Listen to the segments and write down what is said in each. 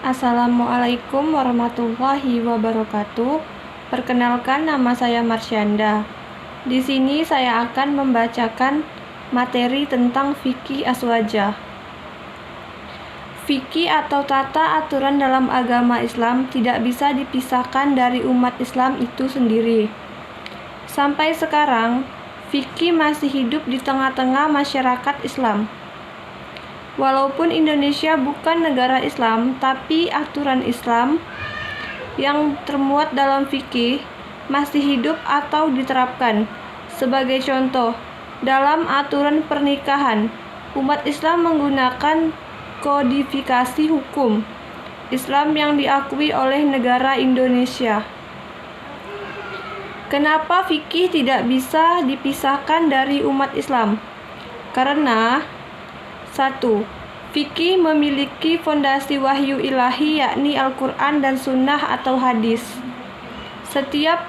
Assalamualaikum warahmatullahi wabarakatuh. Perkenalkan, nama saya Marsyanda. Di sini saya akan membacakan materi tentang fikih azwajah. Fikih atau tata aturan dalam agama Islam tidak bisa dipisahkan dari umat Islam itu sendiri. Sampai sekarang, fikih masih hidup di tengah-tengah masyarakat Islam. Walaupun Indonesia bukan negara Islam, tapi aturan Islam yang termuat dalam fikih masih hidup atau diterapkan. Sebagai contoh, dalam aturan pernikahan, umat Islam menggunakan kodifikasi hukum Islam yang diakui oleh negara Indonesia. Kenapa fikih tidak bisa dipisahkan dari umat Islam? Karena 1. Fikih memiliki fondasi wahyu ilahi, yakni Al-Quran dan Sunnah atau hadis. Setiap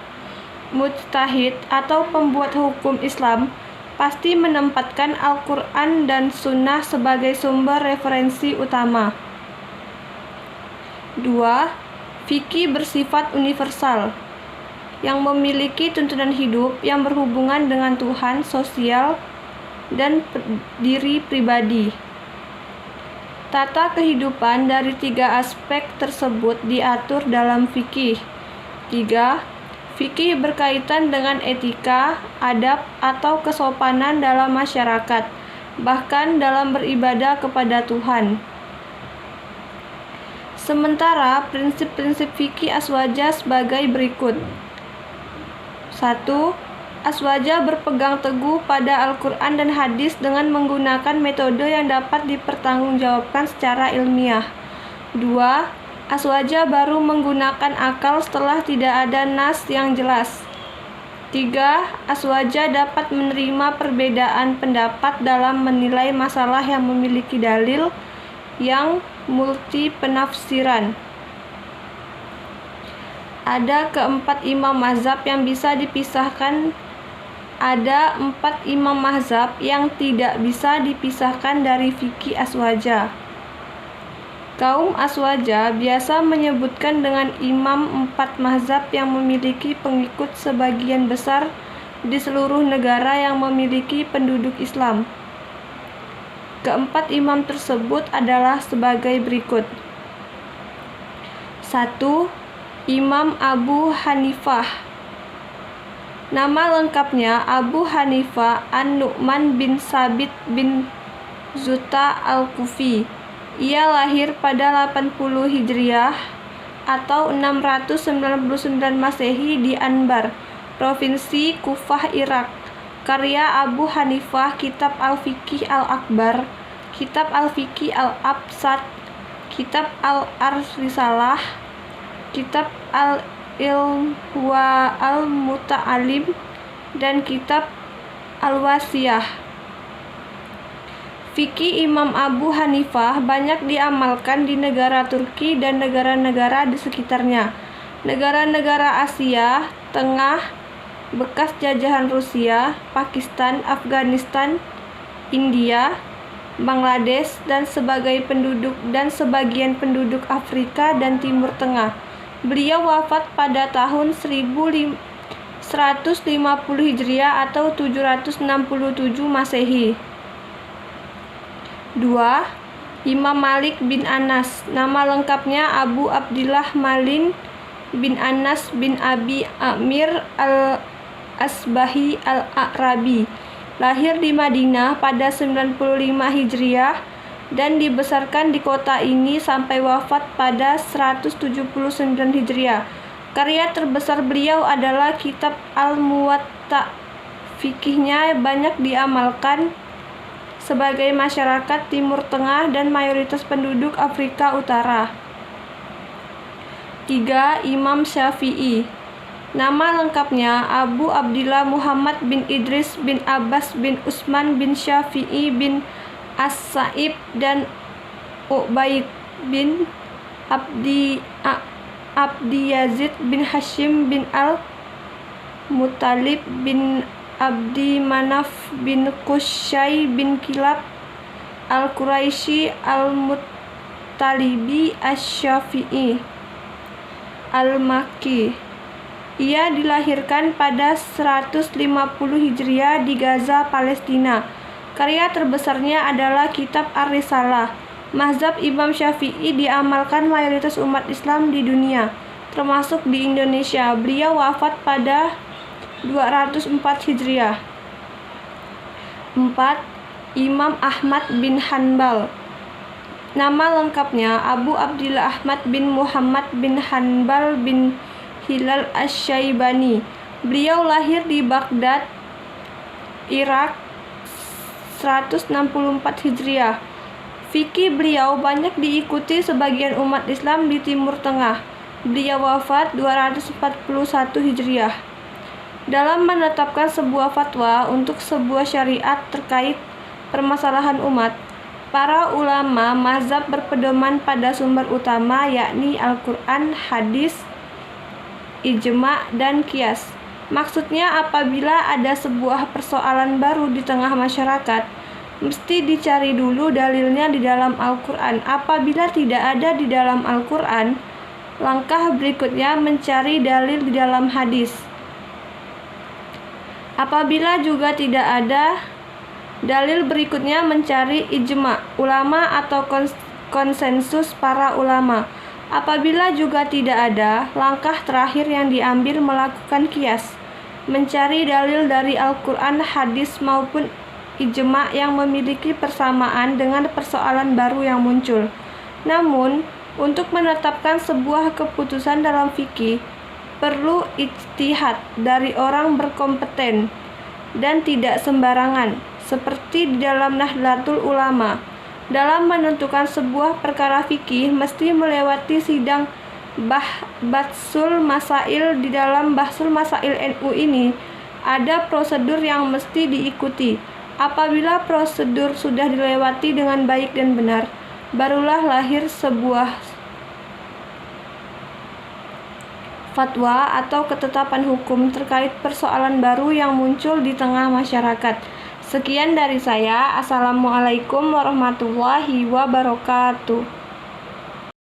mujtahid atau pembuat hukum Islam pasti menempatkan Al-Quran dan Sunnah sebagai sumber referensi utama. 2. Fikih bersifat universal, yang memiliki tuntunan hidup yang berhubungan dengan Tuhan, sosial, dan diri pribadi. Tata kehidupan dari 3 aspek tersebut diatur dalam fikih. 3. Fikih berkaitan dengan etika, adab, atau kesopanan dalam masyarakat, bahkan dalam beribadah kepada Tuhan. Sementara prinsip-prinsip fikih azwajah sebagai berikut. 1. Azwajah berpegang teguh pada Al-Quran dan hadis dengan menggunakan metode yang dapat dipertanggungjawabkan secara ilmiah. 2. Azwajah baru menggunakan akal setelah tidak ada nas yang jelas. 3. Azwajah dapat menerima perbedaan pendapat dalam menilai masalah yang memiliki dalil yang multi penafsiran. Ada keempat imam mazhab yang bisa dipisahkan. Ada 4 imam mazhab yang tidak bisa dipisahkan dari fikih azwajah. Kaum azwajah biasa menyebutkan dengan imam 4 mazhab yang memiliki pengikut sebagian besar di seluruh negara yang memiliki penduduk Islam. Keempat imam tersebut adalah sebagai berikut. 1. Imam Abu Hanifah. Nama lengkapnya Abu Hanifah An-Nu'man bin Sabit bin Zuta Al-Kufi. Ia lahir pada 80 Hijriah atau 699 Masehi di Anbar, Provinsi Kufah, Irak. Karya Abu Hanifah: Kitab Al-Fiqh Al-Akbar, Kitab Al-Fiqh Al-Absat, Kitab Al-Risalah, Kitab Al-Ilm wa Al-Muta'alim, dan Kitab Al-Wasiyah. Fikih Imam Abu Hanifah banyak diamalkan di negara Turki dan negara-negara di sekitarnya. Negara-negara Asia Tengah bekas jajahan Rusia, Pakistan, Afghanistan, India, Bangladesh, dan sebagian penduduk Afrika dan Timur Tengah. Beliau wafat pada tahun 1150 Hijriah atau 767 Masehi. 2. Imam Malik bin Anas. Nama lengkapnya Abu Abdillah Malin bin Anas bin Abi Amir Al-Asbahi Al-A'rabi. Lahir di Madinah pada 95 Hijriah dan dibesarkan di kota ini sampai wafat pada 179 Hijriah. Karya terbesar beliau adalah Kitab Al-Muwatta. Fikihnya banyak diamalkan sebagai masyarakat Timur Tengah dan mayoritas penduduk Afrika Utara. 3. Imam Syafi'i. Nama lengkapnya Abu Abdillah Muhammad bin Idris bin Abbas bin Utsman bin Syafi'i bin As-Sa'ib dan Ubaid bin Abdi Yazid bin Hashim bin Al-Muttalib bin Abdi Manaf bin Qusay bin Kilab Al-Quraisy At-Talibi Asy-Syafi'i Al-Makki. Ia dilahirkan pada 150 Hijriah di Gaza, Palestina. Karya terbesarnya adalah kitab Ar-Risalah. Mazhab Imam Syafi'i diamalkan mayoritas umat Islam di dunia, termasuk di Indonesia. Beliau wafat pada 204 Hijriah. 4. Imam Ahmad bin Hanbal. Nama lengkapnya Abu Abdillah Ahmad bin Muhammad bin Hanbal bin Hilal Asy-Syaibani. Beliau lahir di Baghdad, Irak 164 Hijriah. Fikih beliau banyak diikuti sebagian umat Islam di Timur Tengah. Beliau wafat 241 Hijriah. Dalam menetapkan sebuah fatwa untuk sebuah syariat terkait permasalahan umat, para ulama mazhab berpedoman pada sumber utama, yakni Al-Quran, hadis, ijma, dan qiyas. Maksudnya, apabila ada sebuah persoalan baru di tengah masyarakat, mesti dicari dulu dalilnya di dalam Al-Quran. Apabila tidak ada di dalam Al-Quran, langkah berikutnya mencari dalil di dalam hadis. Apabila juga tidak ada, dalil berikutnya mencari ijma ulama atau konsensus para ulama. Apabila juga tidak ada, langkah terakhir yang diambil melakukan qiyas, mencari dalil dari Al-Quran, hadis maupun ijma yang memiliki persamaan dengan persoalan baru yang muncul. Namun, untuk menetapkan sebuah keputusan dalam fikih, perlu ijtihad dari orang berkompeten dan tidak sembarangan, seperti di dalam Nahdlatul Ulama. Dalam menentukan sebuah perkara fikih mesti melewati sidang Bahsul Masail. Di dalam Bahsul Masail NU ini ada prosedur yang mesti diikuti. Apabila prosedur sudah dilewati dengan baik dan benar, barulah lahir sebuah fatwa atau ketetapan hukum terkait persoalan baru yang muncul di tengah masyarakat. Sekian dari saya. Assalamualaikum warahmatullahi wabarakatuh.